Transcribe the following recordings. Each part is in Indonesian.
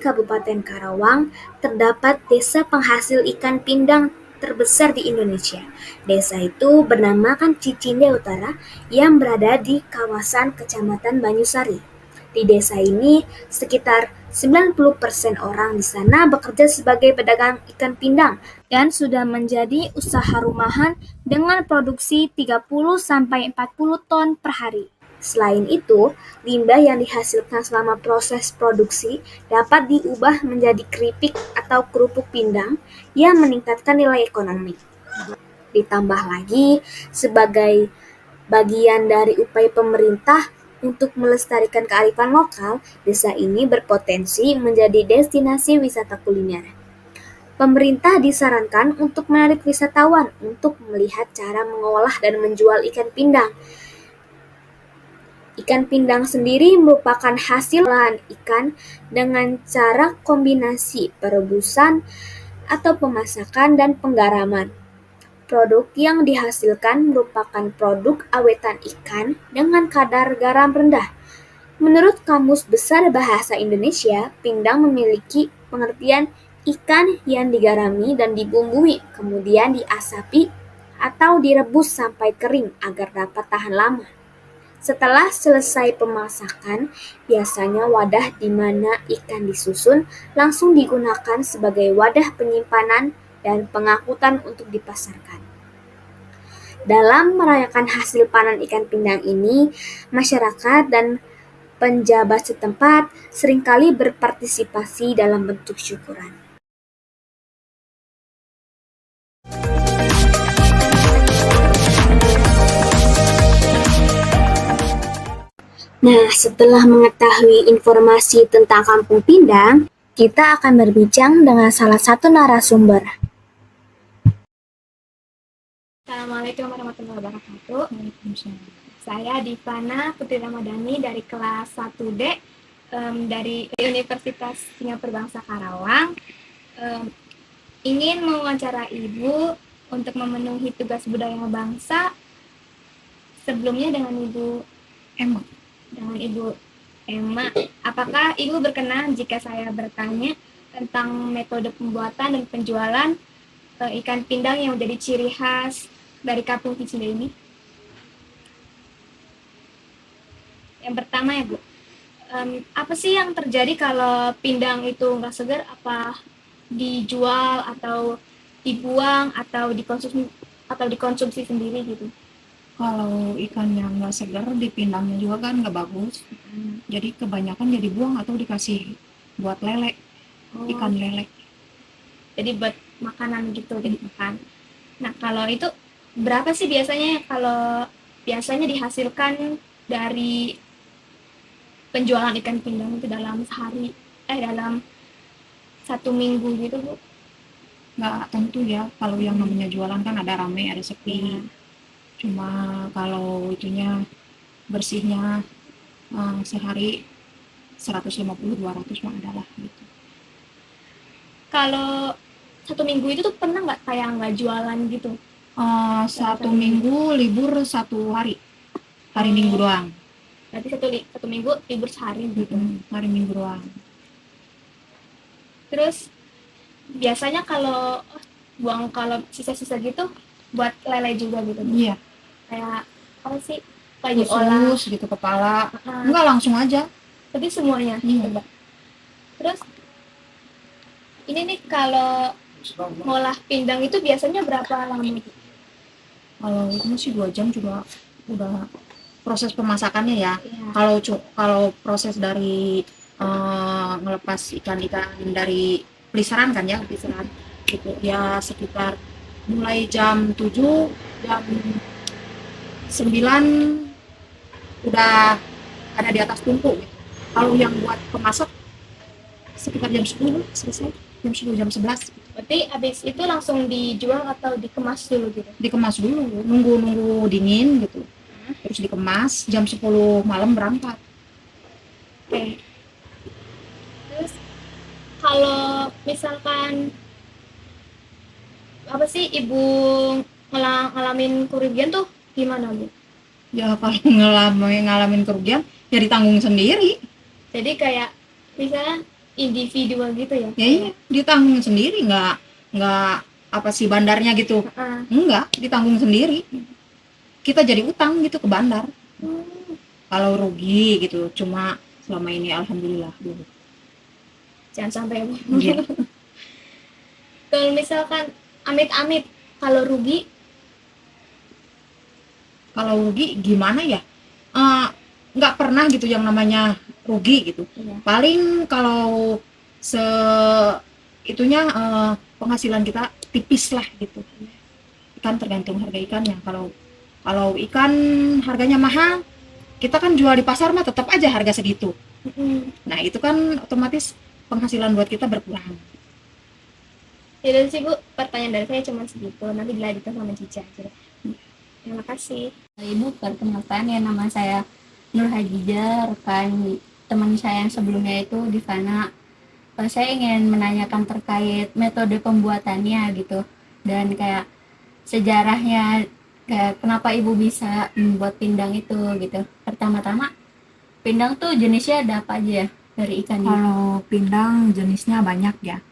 Kabupaten Karawang terdapat desa penghasil ikan pindang terbesar di Indonesia. Desa itu bernama Cicinde Utara yang berada di kawasan Kecamatan Banyusari. Di desa ini, sekitar 90% orang di sana bekerja sebagai pedagang ikan pindang dan sudah menjadi usaha rumahan dengan produksi 30-40 ton per hari. Selain itu, limbah yang dihasilkan selama proses produksi dapat diubah menjadi keripik atau kerupuk pindang yang meningkatkan nilai ekonomi. Ditambah lagi, sebagai bagian dari upaya pemerintah untuk melestarikan kearifan lokal, desa ini berpotensi menjadi destinasi wisata kuliner. Pemerintah disarankan untuk menarik wisatawan untuk melihat cara mengolah dan menjual ikan pindang. Ikan pindang sendiri merupakan hasil olahan ikan dengan cara kombinasi perebusan atau pemasakan dan penggaraman. Produk yang dihasilkan merupakan produk awetan ikan dengan kadar garam rendah. Menurut Kamus Besar Bahasa Indonesia, pindang memiliki pengertian ikan yang digarami dan dibumbui, kemudian diasapi atau direbus sampai kering agar dapat tahan lama. Setelah selesai pemasakan, biasanya wadah di mana ikan disusun langsung digunakan sebagai wadah penyimpanan dan pengangkutan untuk dipasarkan. Dalam merayakan hasil panen ikan pindang ini, masyarakat dan penjabat setempat seringkali berpartisipasi dalam bentuk syukuran. Nah, setelah mengetahui informasi tentang Kampung Pindang, kita akan berbincang dengan salah satu narasumber. Assalamualaikum warahmatullahi wabarakatuh. Saya Divana Putri Ramadhani dari kelas 1D dari Universitas Singapura Bangsa Karawang. Ingin mewawancara Ibu untuk memenuhi tugas budaya bangsa. Sebelumnya dengan Ibu Emma, apakah Ibu berkenan jika saya bertanya tentang metode pembuatan dan penjualan ikan pindang yang menjadi ciri khas dari Kampung Cicinde ini? Yang pertama ya Bu, apa sih yang terjadi kalau pindang itu nggak segar? Apa dijual atau dibuang atau dikonsumsi sendiri gitu? Kalau ikan yang nggak segar dipindangnya juga kan nggak bagus, jadi kebanyakan ya dibuang atau dikasih buat lele, ikan lele. Jadi buat makanan gitu, jadi makan. Nah kalau itu berapa sih biasanya kalau biasanya dihasilkan dari penjualan ikan pindang itu dalam sehari, dalam 1 minggu gitu Bu? Nggak tentu ya, kalau yang namanya jualan kan ada rame, ada sepi. Cuma kalau itunya bersihnya sehari 150-200 mah adalah gitu. Kalau 1 minggu itu tuh pernah nggak kayak nggak jualan gitu? 1 minggu libur 1 hari, hari Minggu doang. Berarti 1 minggu libur sehari gitu. Hari Minggu doang. Terus biasanya kalau sisa-sisa gitu buat lele juga gitu? Iya. Kayak apa sih? Kayak diolah gitu kepala. Enggak, langsung aja. Tapi semuanya. Iya. Terus ini nih kalau ngolah pindang itu biasanya berapa lama? Kalau itu sih 2 jam juga udah proses pemasakannya ya. Iya. Kalau proses dari ngelepas ikan-ikan dari pelisaran kan ya, pelisaran gitu ya, sekitar mulai jam 7, jam 9 udah ada di atas tungku gitu. Kalau yang buat pemasak sekitar jam 10 selesai, jam 10, jam 11. Berarti habis itu langsung dijual atau dikemas dulu gitu? Dikemas dulu, nunggu dingin gitu. Terus dikemas, jam 10 malam berangkat. Oke. Terus kalau misalkan apa sih Ibu ngalamin kerugian tuh gimana Bu? Ya kalau ngalamin kerugian ya ditanggung sendiri. Jadi kayak misalnya individual gitu ya? Ya iya, ditanggung sendiri, nggak apa sih bandarnya gitu. Enggak, ditanggung sendiri. Kita jadi utang gitu ke bandar. Kalau rugi gitu, cuma selama ini alhamdulillah belum. Jangan sampai. Iya. Kalau misalkan amit-amit kalau rugi, Kalau rugi gimana ya? Eh, nggak pernah gitu yang namanya rugi gitu. iya. Paling kalau se itunya penghasilan kita tipis lah gitu. Ikan tergantung harga ikannya. Kalau kalau ikan harganya mahal, kita kan jual di pasar mah tetap aja harga segitu. Nah itu kan otomatis penghasilan buat kita berkurang. Ya dan sih Bu, pertanyaan dari saya cuma segitu. Nanti dilanjutkan sama Cica aja. Terima kasih. Ibu, perkenalkan ya, nama saya Nur Hajijah, rekan teman saya yang sebelumnya itu di Fana. Saya ingin menanyakan terkait metode pembuatannya gitu, dan kayak sejarahnya, kayak kenapa ibu bisa membuat pindang itu gitu. Pertama-tama, pindang tuh jenisnya ada apa aja ya dari ikannya? Kalau pindang jenisnya banyak ya.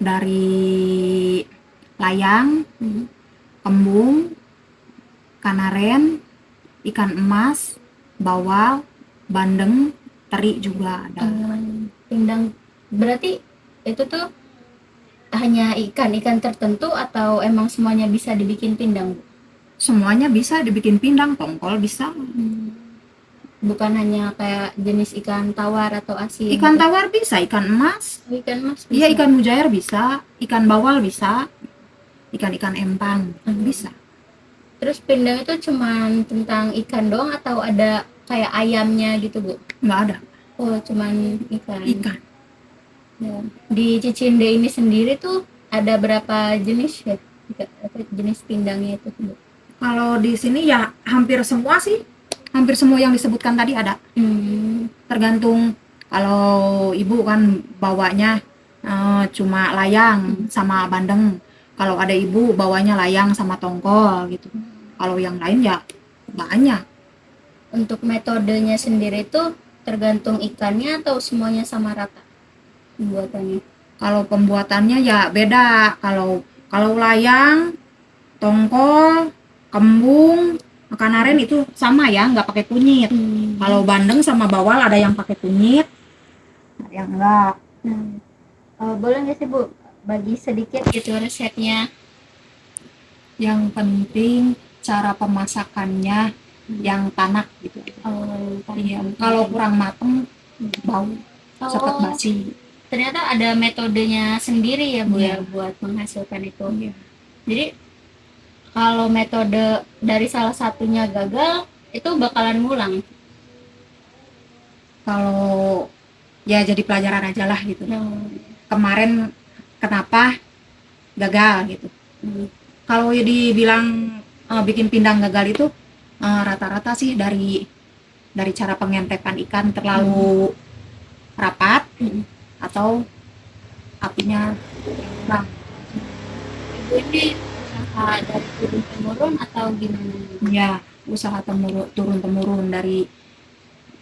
Dari layang, kembung, kanaren, ikan emas, bawal, bandeng, teri juga ada. Pindang berarti itu tuh hanya ikan-ikan tertentu atau emang semuanya bisa dibikin pindang, Bu? Semuanya bisa dibikin pindang, tongkol bisa. Bukan hanya kayak jenis ikan tawar atau asin Ikan gitu? tawar bisa, ikan emas. Ikan mas bisa? Iya, ikan mujair bisa, ikan bawal bisa, ikan-ikan empang bisa. Terus pindang itu cuman tentang ikan doang atau ada kayak ayamnya gitu, Bu? Nggak ada, Oh, cuman ikan. ikan. Ya. Di Cicinde ini sendiri tuh ada berapa jenis ya? Jenis pindangnya itu, Bu? Kalau di sini ya hampir semua sih, hampir semua yang disebutkan tadi ada. Tergantung, kalau ibu kan bawanya cuma layang sama bandeng. Kalau ada ibu bawanya layang sama tongkol gitu. Kalau yang lain ya banyak. Untuk metodenya sendiri tuh tergantung ikannya atau semuanya sama rata pembuatannya? Kalau pembuatannya ya beda. Kalau layang, tongkol, kembung, kanaren itu sama ya, nggak pakai kunyit. Kalau bandeng sama bawal ada yang pakai kunyit, ada yang enggak. Boleh nggak sih Bu bagi sedikit gitu resepnya? Yang penting cara pemasakannya yang tanak gitu. Iya, kalau kurang mateng bau, cepet basi. Ternyata ada metodenya sendiri ya Bu Iya. ya buat menghasilkan itu. Iya. Jadi kalau metode dari salah satunya gagal, itu bakalan ngulang. Kalau ya jadi pelajaran aja lah gitu. Kemarin kenapa gagal gitu. Kalau dibilang bikin pindang gagal itu rata-rata sih dari cara pengentepan ikan terlalu rapat atau apinya kurang. Ini usaha dari turun temurun atau gimana? Ya, usaha turun temurun dari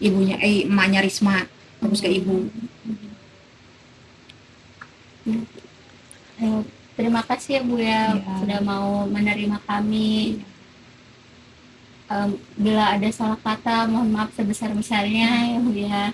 ibunya, emaknya Risma terus ke ibu. Terima kasih ya Bu ya, Ya. sudah mau menerima kami. Bila ada salah kata, mohon maaf sebesar-besarnya ya Bu ya.